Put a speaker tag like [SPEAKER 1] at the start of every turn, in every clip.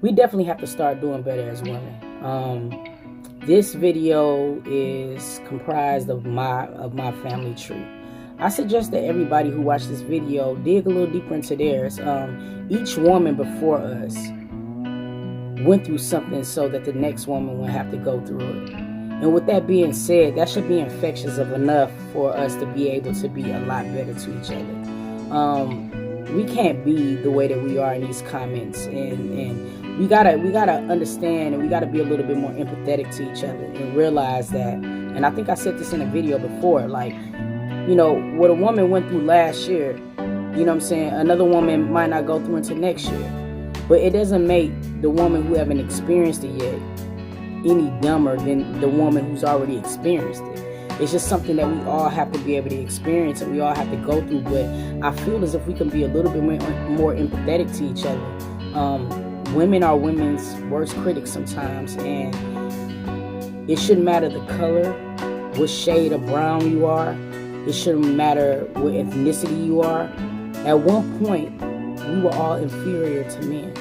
[SPEAKER 1] we definitely have to start doing better as women. This video is comprised of my family tree. I suggest that everybody who watched this video dig a little deeper into theirs. Each woman before us went through something so that the next woman will have to go through it. And with that being said, that should be infectious of enough for us to be able to be a lot better to each other. We can't be the way that we are in these comments, and we gotta understand, and we gotta be a little bit more empathetic to each other and realize that. And I think I said this in a video before, like, you know, what a woman went through last year, you know what I'm saying, another woman might not go through into next year. But it doesn't make the woman who haven't experienced it yet any dumber than the woman who's already experienced it. It's just something that we all have to be able to experience, and we all have to go through. But I feel as if we can be a little bit more empathetic to each other. Women are women's worst critics sometimes, and it shouldn't matter the color, what shade of brown you are. It shouldn't matter what ethnicity you are. At one point, we were all inferior to men.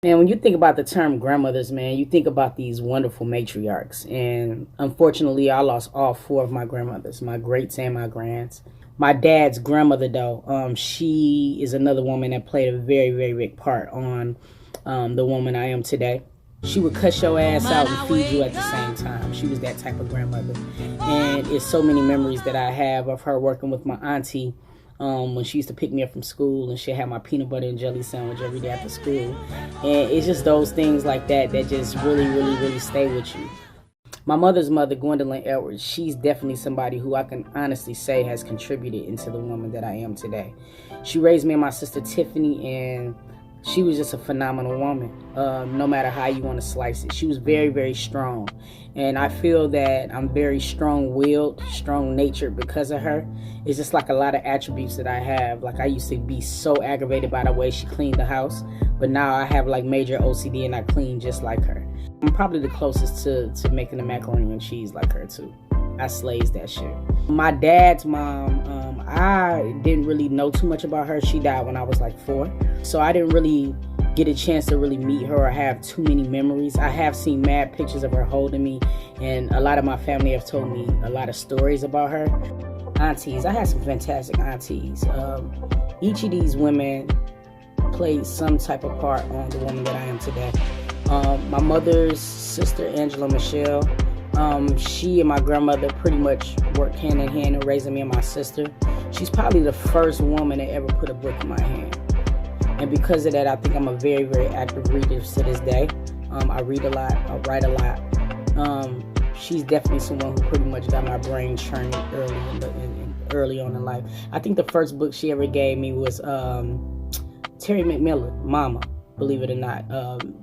[SPEAKER 1] Man, when you think about the term grandmothers, man, you think about these wonderful matriarchs. And unfortunately, I lost all 4 of my grandmothers, my greats and my grands. My dad's grandmother, though, she is another woman that played a very, very big part on the woman I am today. She would cuss your ass out and feed you at the same time. She was that type of grandmother. And it's so many memories that I have of her working with my auntie when she used to pick me up from school, and she'd have my peanut butter and jelly sandwich every day after school. And it's just those things like that that just really, really, really stay with you. My mother's mother, Gwendolyn Edwards, she's definitely somebody who I can honestly say has contributed into the woman that I am today. She raised me and my sister Tiffany, and she was just a phenomenal woman, no matter how you want to slice it. She was very, very strong. And I feel that I'm very strong-willed, strong-natured because of her. It's just like a lot of attributes that I have. Like, I used to be so aggravated by the way she cleaned the house, but now I have like major OCD and I clean just like her. I'm probably the closest to making the macaroni and cheese like her too. I slays that shit. My dad's mom, I didn't really know too much about her. She died when I was like 4. So I didn't really get a chance to really meet her or have too many memories. I have seen mad pictures of her holding me, and a lot of my family have told me a lot of stories about her. Aunties, I had some fantastic aunties. Each of these women played some type of part on the woman that I am today. My mother's sister, Angela Michelle, she and my grandmother pretty much worked hand in hand in raising me and my sister. She's probably the first woman that ever put a book in my hand. And because of that, I think I'm a very, very active reader to this day. I read a lot, I write a lot. She's definitely someone who pretty much got my brain churning early on in life. I think the first book she ever gave me was Terry McMillan, Mama. Believe it or not,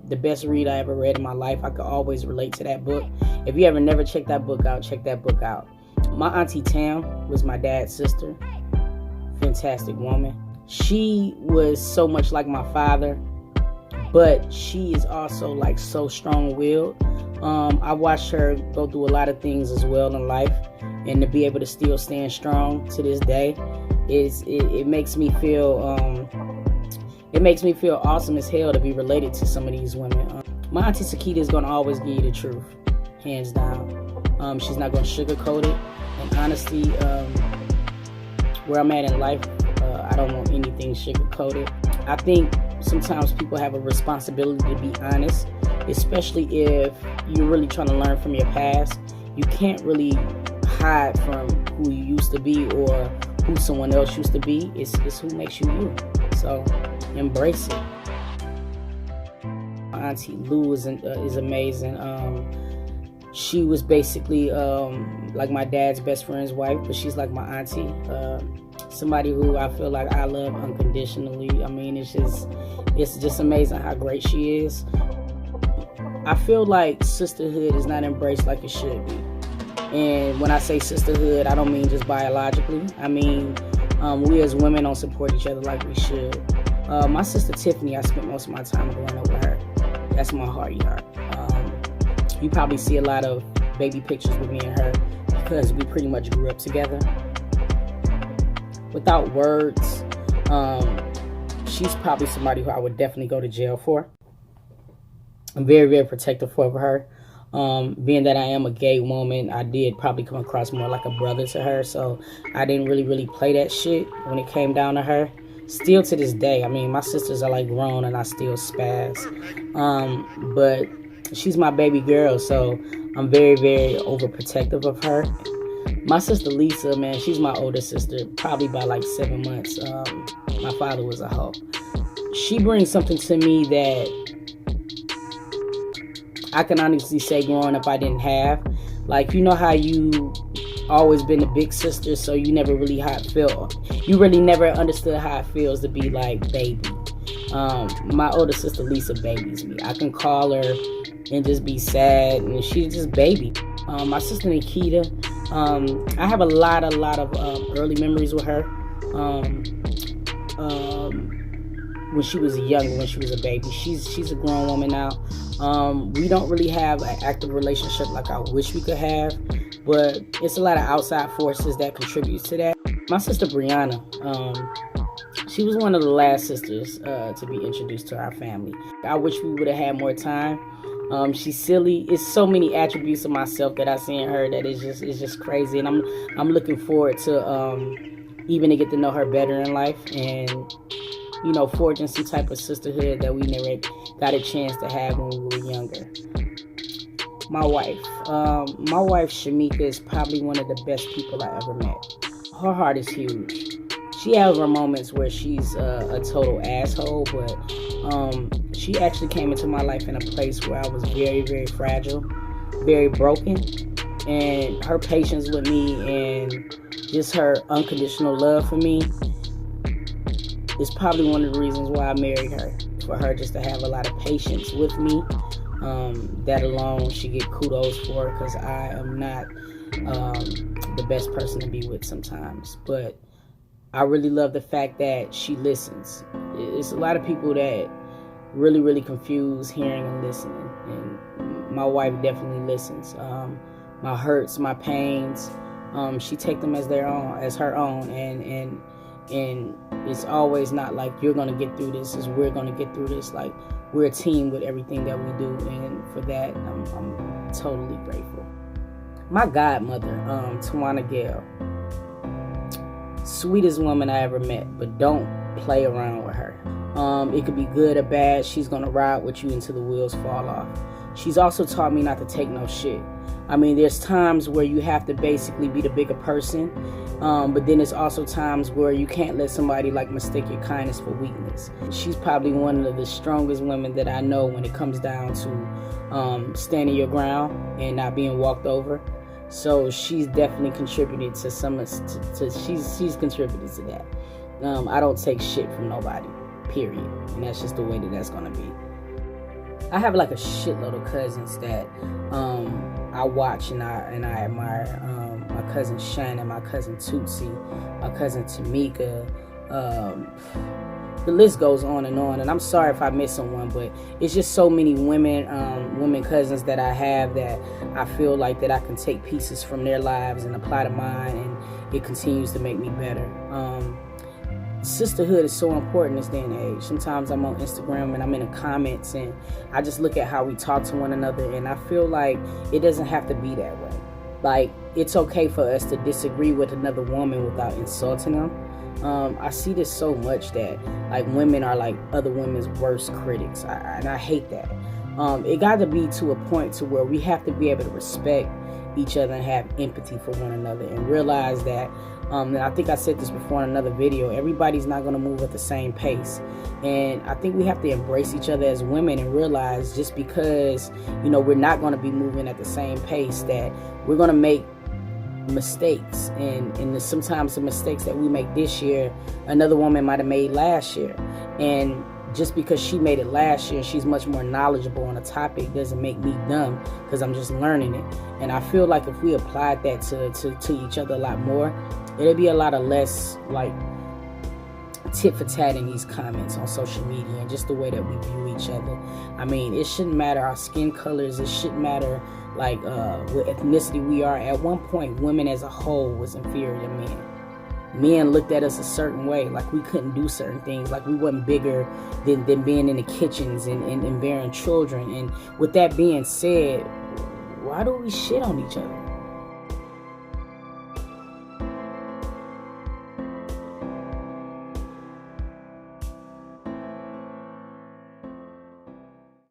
[SPEAKER 1] the best read I ever read in my life. I could always relate to that book. If you ever never checked that book out, check that book out. My auntie Tam was my dad's sister. Fantastic woman. She was so much like my father, but she is also like so strong-willed. I watched her go through a lot of things as well in life, and to be able to still stand strong to this day, it makes me feel awesome as hell to be related to some of these women. My auntie Sakita is gonna always give you the truth, hands down. She's not gonna sugarcoat it, and honestly, where I'm at in life, I don't want anything sugar-coated. I think sometimes people have a responsibility to be honest, especially if you're really trying to learn from your past. You can't really hide from who you used to be or who someone else used to be. It's who makes you you. So embrace it. My auntie Lou is amazing. She was basically like my dad's best friend's wife, but she's like my auntie. Somebody who I feel like I love unconditionally. I mean, it's just amazing how great she is. I feel like sisterhood is not embraced like it should be. And when I say sisterhood, I don't mean just biologically. I mean, we as women don't support each other like we should. My sister Tiffany, I spent most of my time growing up with her. That's my heart. You probably see a lot of baby pictures with me and her because we pretty much grew up together. Without words, she's probably somebody who I would definitely go to jail for. I'm very, very protective of her. Being that I am a gay woman, I did probably come across more like a brother to her, so I didn't really play that shit when it came down to her. Still to this day, I mean, my sisters are like grown and I still spaz. But she's my baby girl, so I'm very, very overprotective of her. My sister Lisa, man, she's my older sister, probably by like 7 months. My father was a hoe. She brings something to me that I can honestly say growing up I didn't have. Like, you know how you always been the big sister, so you never really how it felt. You really never understood how it feels to be like baby. My older sister Lisa babies me. I can call her and just be sad, and she's just baby. My sister Nikita, I have a lot of early memories with her. When she was young, when she was a baby. She's a grown woman now. We don't really have an active relationship like I wish we could have, but it's a lot of outside forces that contribute to that. My sister Brianna, she was one of the last sisters to be introduced to our family. I wish we would have had more time. She's silly. It's so many attributes of myself that I see in her that is just crazy, and I'm looking forward to even to get to know her better in life, and you know, forging some type of sisterhood that we never got a chance to have when we were younger. My wife Shamika is probably one of the best people I ever met. Her heart is huge. She has her moments where she's a total asshole, but she actually came into my life in a place where I was very, very fragile, very broken, and her patience with me and just her unconditional love for me is probably one of the reasons why I married her. For her just to have a lot of patience with me, that alone she get kudos for, because I am not the best person to be with sometimes. But I really love the fact that she listens. It's a lot of people that really confuse hearing and listening, and my wife definitely listens. My hurts, my pains, she take them as her own, and it's always not like you're gonna get through this, is we're gonna get through this. Like, we're a team with everything that we do, and for that I'm totally grateful. My godmother, Tawana Gale, sweetest woman I ever met, but don't play around with her. It could be good or bad. She's gonna ride with you until the wheels fall off. She's also taught me not to take no shit. I mean, there's times where you have to basically be the bigger person, but then there's also times where you can't let somebody like mistake your kindness for weakness. She's probably one of the strongest women that I know when it comes down to standing your ground and not being walked over. So she's definitely contributed to she's contributed to that. I don't take shit from nobody, period, and that's just the way that's gonna be. I have like a shitload of cousins that I watch and I admire. My cousin Shannon, my cousin Tootsie, my cousin Tamika. The list goes on, and I'm sorry if I miss someone, but it's just so many women cousins that I have that I feel like that I can take pieces from their lives and apply to mine, and it continues to make me better. Sisterhood is so important in this day and age. Sometimes I'm on Instagram and I'm in the comments and I just look at how we talk to one another, and I feel like it doesn't have to be that way. Like, it's okay for us to disagree with another woman without insulting them. I see this so much that like women are like other women's worst critics, and I hate that. It got to be to a point to where we have to be able to respect each other and have empathy for one another, and realize that and I think I said this before in another video, everybody's not going to move at the same pace, and I think we have to embrace each other as women and realize just because, you know, we're not going to be moving at the same pace, that we're going to make mistakes, and sometimes the mistakes that we make this year another woman might have made last year, and just because she made it last year, she's much more knowledgeable on a topic, doesn't make me dumb because I'm just learning it. And I feel like if we applied that to each other a lot more, it'll be a lot of less like tit for tat in these comments on social media, and just the way that we view each other. I mean, it shouldn't matter our skin colors, it shouldn't matter like what ethnicity we are. At one point, women as a whole was inferior to men. Men looked at us a certain way, like we couldn't do certain things, like we wasn't bigger than being in the kitchens and bearing children. And with that being said, why do we shit on each other?